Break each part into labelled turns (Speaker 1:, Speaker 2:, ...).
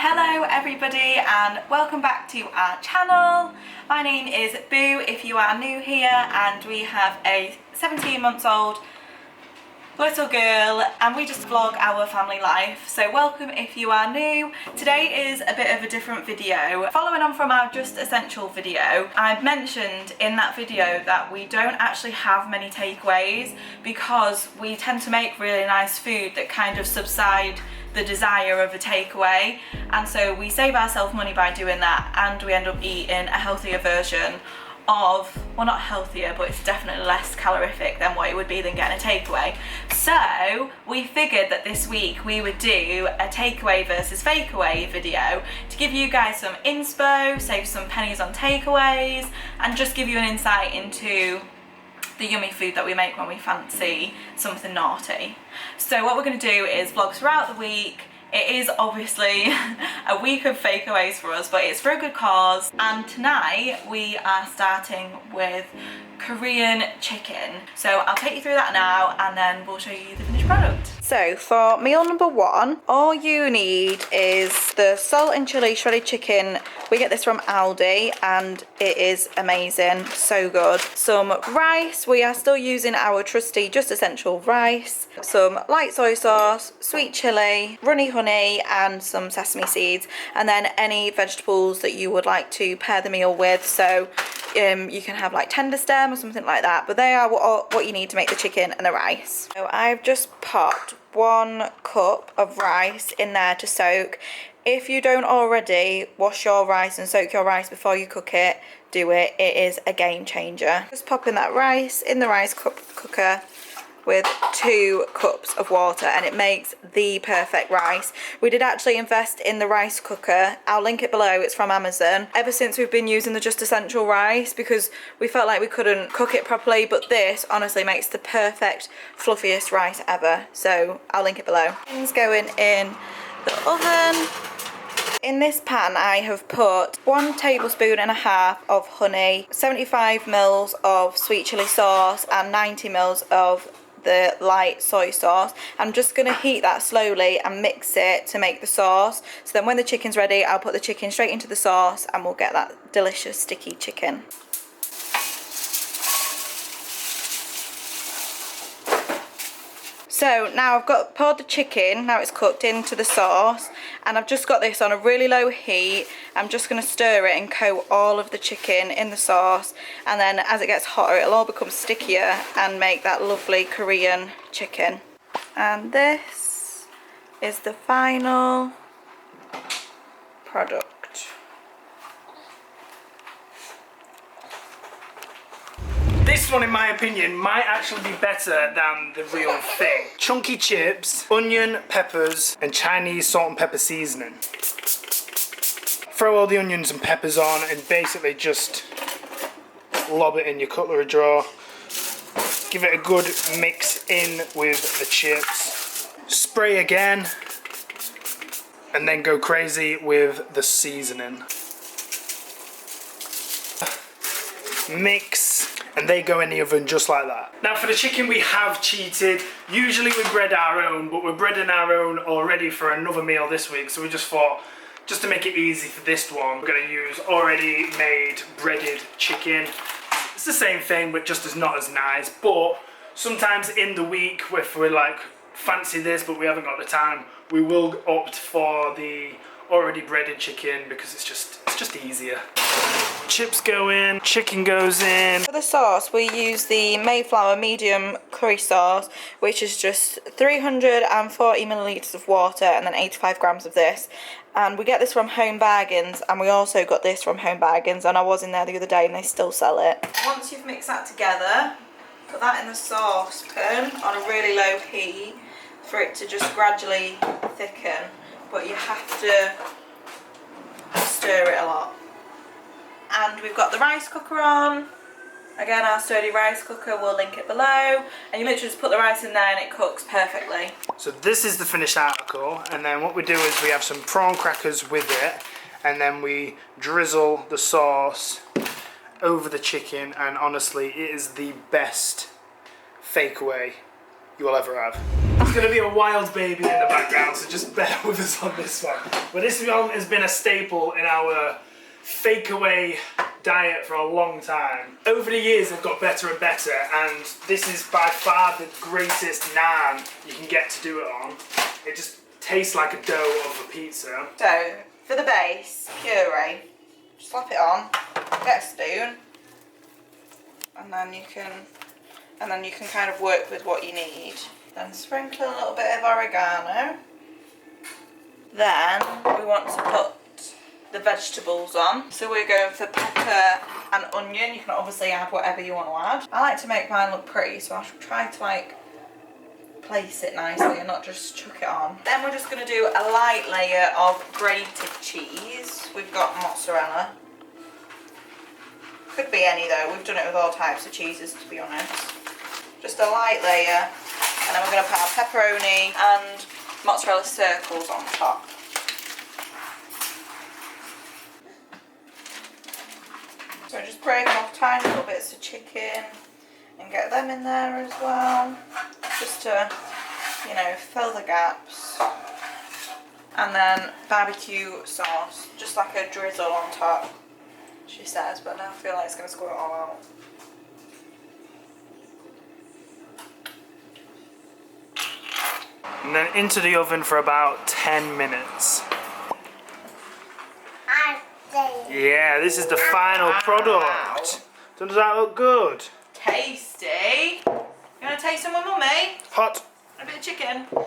Speaker 1: Hello everybody and welcome back to our channel. My name is Boo if you are new here, and we have a 17-month-old little girl and we just vlog our family life. So welcome if you are new. Today is a bit of a different video. Following on from our Just Essential video, I mentioned in that video that we don't actually have many takeaways because we tend to make really nice food that kind of subside the desire of a takeaway, and so we save ourselves money by doing that, and we end up eating a healthier version of, well, not healthier, but it's definitely less calorific than what it would be than getting a takeaway. So we figured that this week we would do a takeaway versus fakeaway video to give you guys some inspo, save some pennies on takeaways, and just give you an insight into the yummy food that we make when we fancy something naughty. So what we're going to do is vlog throughout the week. It is obviously a week of fakeaways for us, but it's for a good cause. And tonight we are starting with Korean chicken. So I'll take you through that now and then we'll show you the finished product. So for meal number one, all you need is the salt and chili shredded chicken. We get this from Aldi and it is amazing, so good. Some rice, we are still using our trusty Just Essential rice. Some light soy sauce, sweet chili, runny honey and some sesame seeds. And then any vegetables that you would like to pair the meal with. So you can have like tender stem or something like that, but they are what you need to make the chicken and the rice. So I've just popped 1 cup of rice in there to soak. If you don't already wash your rice and soak your rice before you cook it, do it. It is a game changer. Just popping that rice in the rice cooker with 2 cups of water and it makes the perfect rice. We did actually invest in the rice cooker. I'll link it below, it's from Amazon. Ever since we've been using the Just Essential rice because we felt like we couldn't cook it properly, but this honestly makes the perfect fluffiest rice ever. So I'll link it below. Things going in the oven. In this pan I have put 1.5 tablespoons of honey, 75 ml of sweet chili sauce and 90 ml of the light soy sauce. I'm just going to heat that slowly and mix it to make the sauce. So then when the chicken's ready, I'll put the chicken straight into the sauce and we'll get that delicious sticky chicken. So now I've poured the chicken, now it's cooked, into the sauce, and I've just got this on a really low heat. I'm just going to stir it and coat all of the chicken in the sauce, and then as it gets hotter it'll all become stickier and make that lovely Korean chicken. And this is the final product.
Speaker 2: This one, in my opinion, might actually be better than the real thing. Chunky chips, onion, peppers, and Chinese salt and pepper seasoning. Throw all the onions and peppers on and basically just lob it in your cutlery drawer. Give it a good mix in with the chips. Spray again, and then go crazy with the seasoning. Mix. And they go in the oven just like that. Now for the chicken we have cheated. Usually we bread our own, but we're breading our own already for another meal this week. So we just thought, just to make it easy for this one, we're going to use already made breaded chicken. It's the same thing, but just as not as nice. But sometimes in the week, if we're like, fancy this, but we haven't got the time, we will opt for the already breaded chicken because it's just easier. Chips go in, chicken goes in.
Speaker 1: For the sauce we use the Mayflower medium curry sauce, which is just 340 millilitres of water and then 85 grams of this. And we get this from Home Bargains, and we also got this from Home Bargains, and I was in there the other day and they still sell it. Once you've mixed that together, put that in the saucepan on a really low heat for it to just gradually thicken, but you have to stir it a lot. And we've got the rice cooker on. Again, our sturdy rice cooker, we'll link it below. And you literally just put the rice in there and it cooks perfectly.
Speaker 2: So this is the finished article, and then what we do is we have some prawn crackers with it, and then we drizzle the sauce over the chicken, and honestly it is the best fakeaway you will ever have. There's going to be a wild baby in the background, so just bear with us on this one. But this one has been a staple in our Fakeaway diet for a long time. Over the years they've got better and better, and this is by far the greatest naan you can get to do it on. It just tastes like a dough of a pizza.
Speaker 1: So, for the base, puree, slap it on, get a spoon, and then you can kind of work with what you need. Then sprinkle a little bit of oregano. Then we want to put the vegetables on. So we're going for pepper and onion. You can obviously add whatever you want to add. I like to make mine look pretty, so I should try to like place it nicely and not just chuck it on. Then we're just going to do a light layer of grated cheese. We've got mozzarella. Could be any though, we've done it with all types of cheeses to be honest. Just a light layer, and then we're going to put our pepperoni and mozzarella circles on top. So just break off tiny little bits of chicken and get them in there as well, just to, you know, fill the gaps. And then barbecue sauce, just like a drizzle on top, she says, but now I feel like it's going to squirt it all out.
Speaker 2: And then into the oven for about 10 minutes. Yeah, this is the final product. Doesn't that look good?
Speaker 1: Tasty. You want to taste some with mummy?
Speaker 2: Hot.
Speaker 1: A bit of chicken. Well,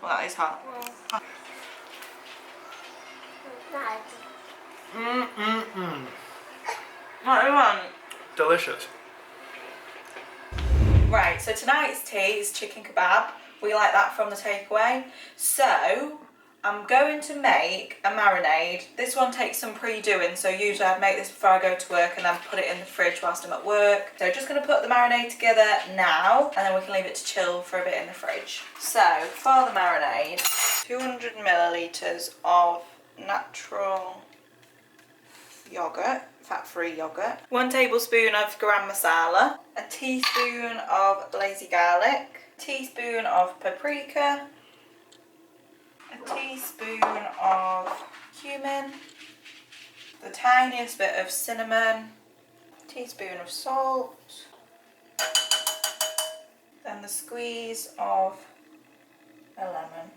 Speaker 1: that is hot. What do you want?
Speaker 2: Delicious.
Speaker 1: Right, so tonight's tea is chicken kebab. We like that from the takeaway. So, I'm going to make a marinade. This one takes some pre-doing, so usually I'd make this before I go to work and then put it in the fridge whilst I'm at work. So just going to put the marinade together now, and then we can leave it to chill for a bit in the fridge. So, for the marinade, 200 millilitres of natural yogurt, fat-free yogurt, 1 tablespoon of garam masala, a teaspoon of lazy garlic, a teaspoon of paprika, a teaspoon of cumin, the tiniest bit of cinnamon, a teaspoon of salt, then the squeeze of a lemon.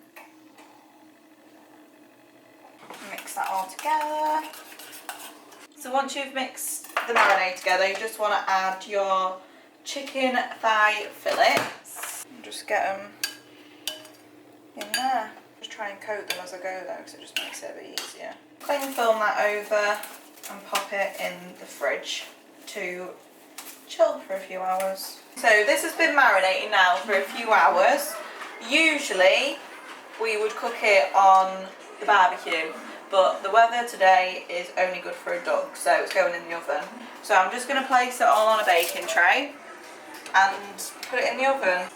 Speaker 1: Mix that all together. So once you've mixed the marinade together, you just want to add your chicken thigh fillets. Just get them in there. Just try and coat them as I go though, because it just makes it a bit easier. Cling film that over and pop it in the fridge to chill for a few hours. So this has been marinating now for a few hours. Usually we would cook it on the barbecue, but the weather today is only good for a duck, so it's going in the oven. So I'm just going to place it all on a baking tray and put it in the oven.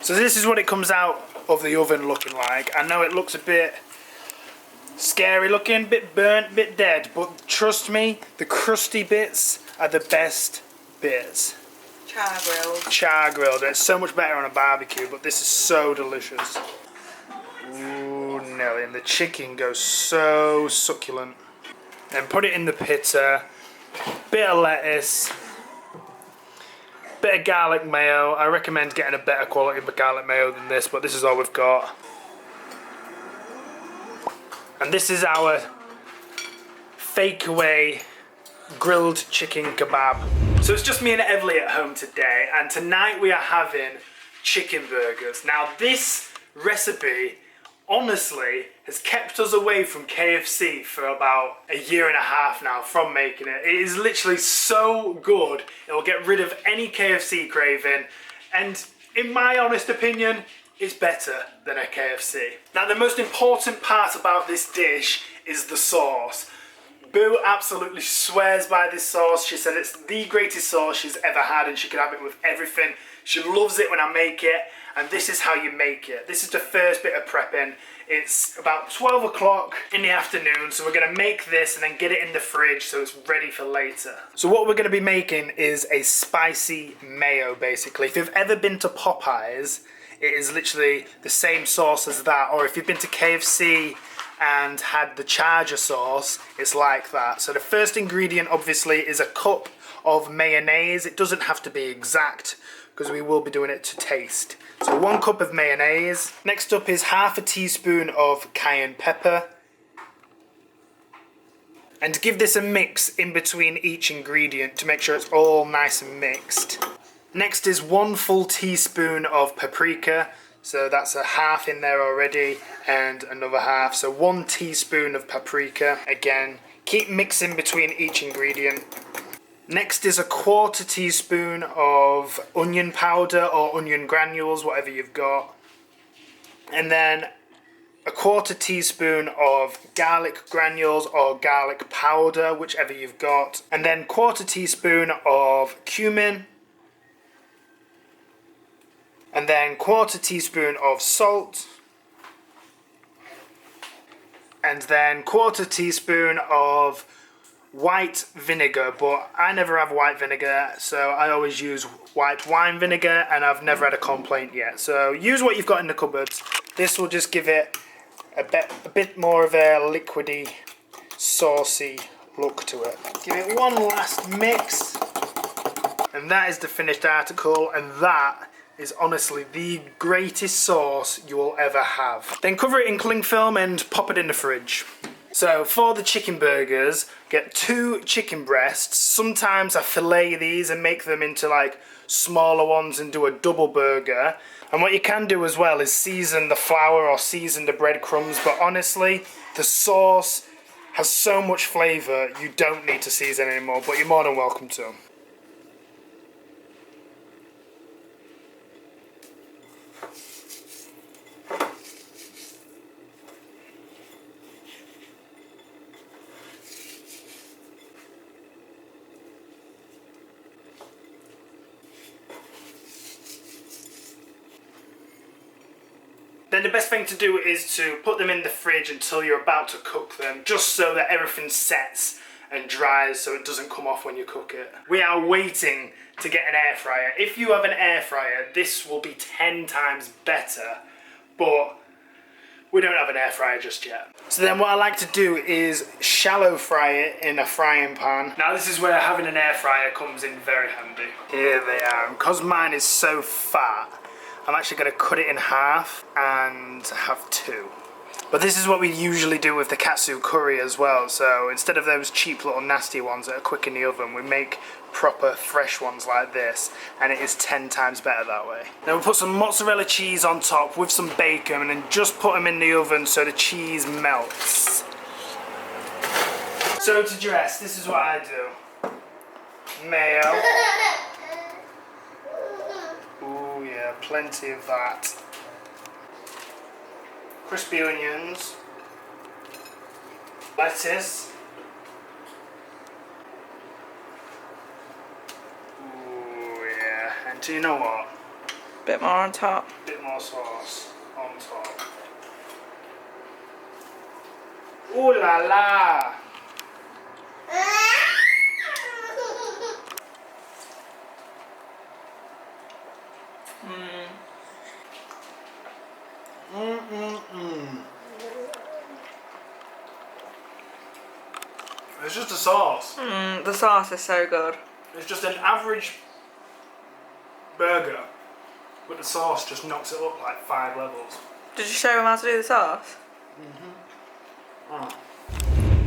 Speaker 2: So this is what it comes out of the oven looking like. I know it looks a bit scary looking, bit burnt, bit dead, but trust me, the crusty bits are the best bits.
Speaker 1: Char grilled.
Speaker 2: Char grilled. It's so much better on a barbecue, but this is so delicious. Ooh, Nelly, and the chicken goes so succulent. Then put it in the pitta, bit of lettuce, bit of garlic mayo. I recommend getting a better quality garlic mayo than this, but this is all we've got. And this is our Fakeaway grilled chicken kebab. So it's just me and Evely at home today, and tonight we are having chicken burgers. Now this recipe honestly has kept us away from KFC for about a year and a half now from making it. It is literally so good, it will get rid of any KFC craving, and in my honest opinion, it's better than a KFC. Now the most important part about this dish is the sauce. Boo absolutely swears by this sauce. She said it's the greatest sauce she's ever had and she can have it with everything. She loves it when I make it, and this is how you make it. This is the first bit of prepping. It's about 12 o'clock in the afternoon, so we're going to make this and then get it in the fridge so it's ready for later. So what we're going to be making is a spicy mayo, basically. If you've ever been to Popeyes, it is literally the same sauce as that. Or if you've been to KFC and had the Charger sauce, it's like that. So the first ingredient, obviously, is a cup of mayonnaise. It doesn't have to be exact, because we will be doing it to taste. So 1 cup of mayonnaise. Next up is half a teaspoon of cayenne pepper. And give this a mix in between each ingredient to make sure it's all nice and mixed. Next is 1 full teaspoon of paprika. So that's a half in there already and another half. So 1 teaspoon of paprika. Again, keep mixing between each ingredient. Next is a 1/4 teaspoon of onion powder or onion granules, whatever you've got. And then a 1/4 teaspoon of garlic granules or garlic powder, whichever you've got. And then 1/4 teaspoon of cumin. And then 1/4 teaspoon of salt. And then 1/4 teaspoon of white vinegar, but I never have white vinegar, so I always use white wine vinegar, and I've never had a complaint yet. So use what you've got in the cupboards. This will just give it a bit more of a liquidy, saucy look to it. Give it one last mix, and that is the finished article, and that is honestly the greatest sauce you will ever have. Then cover it in cling film and pop it in the fridge. So for the chicken burgers, get 2 chicken breasts. Sometimes I fillet these and make them into like smaller ones and do a double burger. And what you can do as well is season the flour or season the breadcrumbs, but honestly, the sauce has so much flavour you don't need to season anymore, but you're more than welcome to. Then the best thing to do is to put them in the fridge until you're about to cook them, just so that everything sets and dries so it doesn't come off when you cook it. We are waiting to get an air fryer. If you have an air fryer, this will be 10 times better, but we don't have an air fryer just yet. So then what I like to do is shallow fry it in a frying pan. Now this is where having an air fryer comes in very handy. Here they are. Because mine is so fat, I'm actually going to cut it in half and have 2. But this is what we usually do with the katsu curry as well. So instead of those cheap little nasty ones that are quick in the oven, we make proper fresh ones like this, and it is 10 times better that way. Then we'll put some mozzarella cheese on top with some bacon, and then just put them in the oven so the cheese melts. So to dress, this is what I do. Mayo. Ooh yeah, plenty of that. Crispy onions. Lettuce. Ooh yeah, and do you know what?
Speaker 1: Bit more on top.
Speaker 2: Bit more sauce on top. Ooh la la! It's just a sauce.
Speaker 1: The sauce is so good.
Speaker 2: It's just an average burger, but the sauce just knocks it up like 5 levels.
Speaker 1: Did you show him how to do the sauce?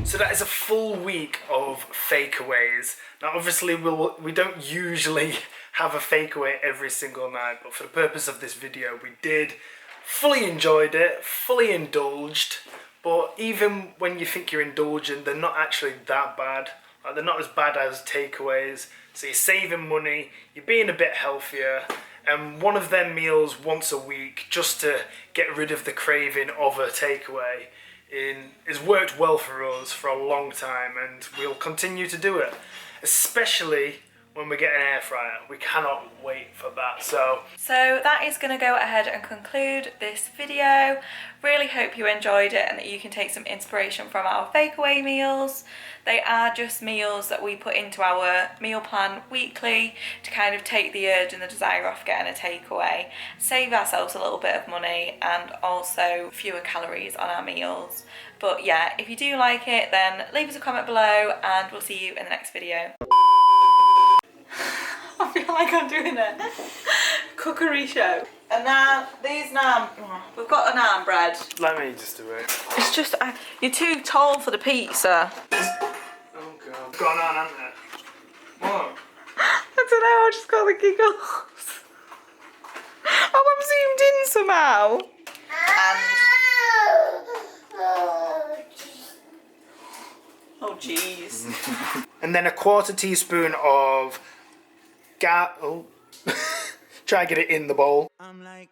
Speaker 2: So that is a full week of fakeaways. Now obviously we don't usually have a fakeaway every single night, but for the purpose of this video we did. Fully enjoyed it, fully indulged, but even when you think you're indulging, they're not actually that bad. Like, they're not as bad as takeaways, so you're saving money, you're being a bit healthier, and one of them meals once a week just to get rid of the craving of a takeaway has worked well for us for a long time, and we'll continue to do it, especially when we get an air fryer. We cannot wait for that. So
Speaker 1: that is going to go ahead and conclude this video. Really hope you enjoyed it and that you can take some inspiration from our Fakeaway meals. They are just meals that we put into our meal plan weekly to kind of take the urge and the desire off getting a takeaway, save ourselves a little bit of money and also fewer calories on our meals. But yeah, if you do like it, then leave us a comment below and we'll see you in the next video. I feel like I'm doing a cookery show. And now, these naan, we've got a naan bread.
Speaker 2: let me just do it.
Speaker 1: It's just, you're too tall for the pizza.
Speaker 2: Oh god. Got an on, hasn't it? What?
Speaker 1: I don't know, I just got the giggles. Oh, I'm zoomed in somehow. Oh jeez.
Speaker 2: And then a 1/4 teaspoon of try and get it in the bowl.
Speaker 3: I'm like